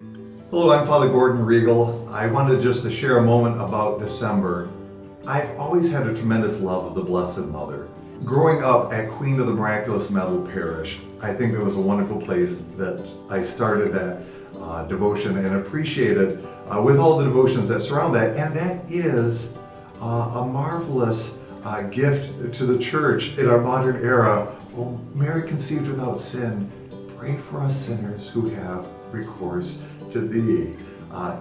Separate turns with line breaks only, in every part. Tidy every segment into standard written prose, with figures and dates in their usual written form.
Hello, I'm Father Gordon Reigle. I wanted just to share a moment about December. I've always had a tremendous love of the Blessed Mother. Growing up at Queen of the Miraculous Medal Parish, I think it was a wonderful place that I started that devotion and appreciated with all the devotions that surround that. And that is a marvelous gift to the Church in our modern era. Oh, Mary conceived without sin, pray for us sinners who have recourse to thee.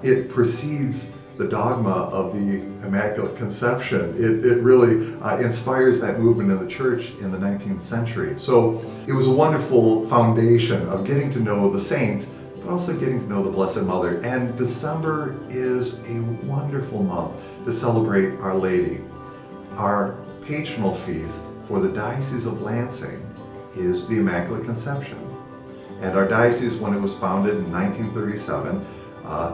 It precedes the dogma of the Immaculate Conception. It really inspires that movement in the Church in the 19th century. So it was a wonderful foundation of getting to know the saints, but also getting to know the Blessed Mother. And December is a wonderful month to celebrate Our Lady. Our patronal feast for the Diocese of Lansing is the Immaculate Conception. And our diocese, when it was founded in 1937,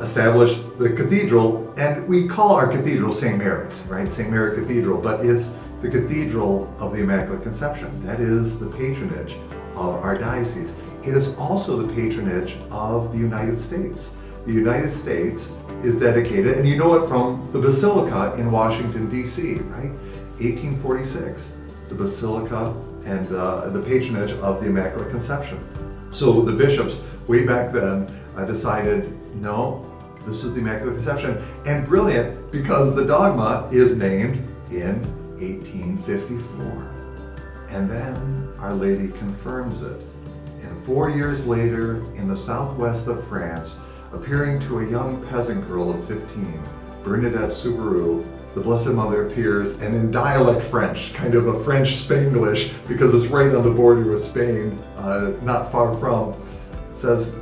established the cathedral, and we call our cathedral St. Mary's, right? St. Mary Cathedral, but it's the Cathedral of the Immaculate Conception. That is the patronage of our diocese. It is also the patronage of the United States. The United States is dedicated, and you know it from the Basilica in Washington, D.C., right? 1846, the Basilica and the patronage of the Immaculate Conception. So the bishops, way back then, decided, no, this is the Immaculate Conception. And brilliant, because the dogma is named in 1854. And then Our Lady confirms it. And 4 years later, in the southwest of France, appearing to a young peasant girl of 15, Bernadette Soubirous, the Blessed Mother appears, and in dialect French, kind of a French Spanglish, because it's right on the border with Spain, not far from, says,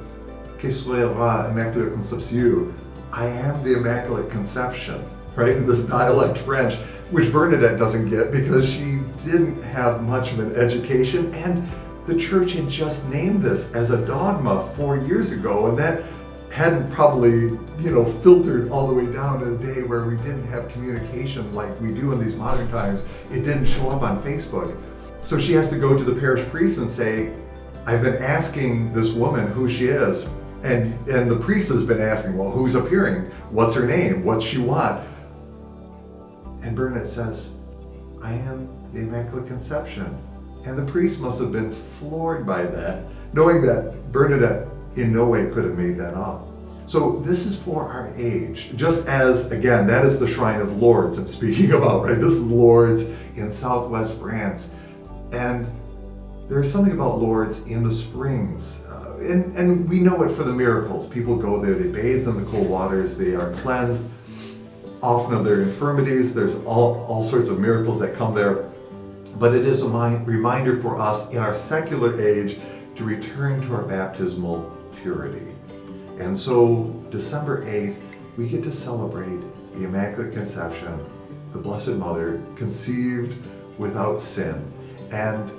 "Que soyera Immaculate Conception?" I am the Immaculate Conception, right? In this dialect French, which Bernadette doesn't get because she didn't have much of an education, and the Church had just named this as a dogma 4 years ago, and that hadn't probably, filtered all the way down to the day where we didn't have communication like we do in these modern times. It didn't show up on Facebook. So she has to go to the parish priest and say, I've been asking this woman who she is. And the priest has been asking, well, who's appearing? What's her name? What's she want? And Bernadette says, I am the Immaculate Conception. And the priest must have been floored by that, knowing that Bernadette in no way could have made that up. So this is for our age, just as, again, that is the Shrine of Lourdes I'm speaking about, right? This is Lourdes in southwest France. And there's something about Lourdes in the springs. And we know it for the miracles. People go there, they bathe in the cold waters, they are cleansed, often of their infirmities. There's all sorts of miracles that come there. But it is a reminder for us in our secular age to return to our baptismal purity. And so December 8th, we get to celebrate the Immaculate Conception, the Blessed Mother conceived without sin. And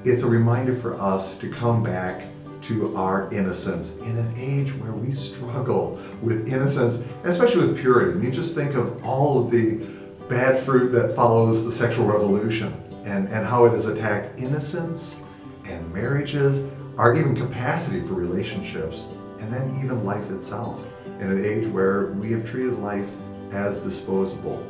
it's a reminder for us to come back to our innocence in an age where we struggle with innocence, especially with purity. I mean, just think of all of the bad fruit that follows the sexual revolution and how it has attacked innocence and marriages, our even capacity for relationships, and then even life itself in an age where we have treated life as disposable.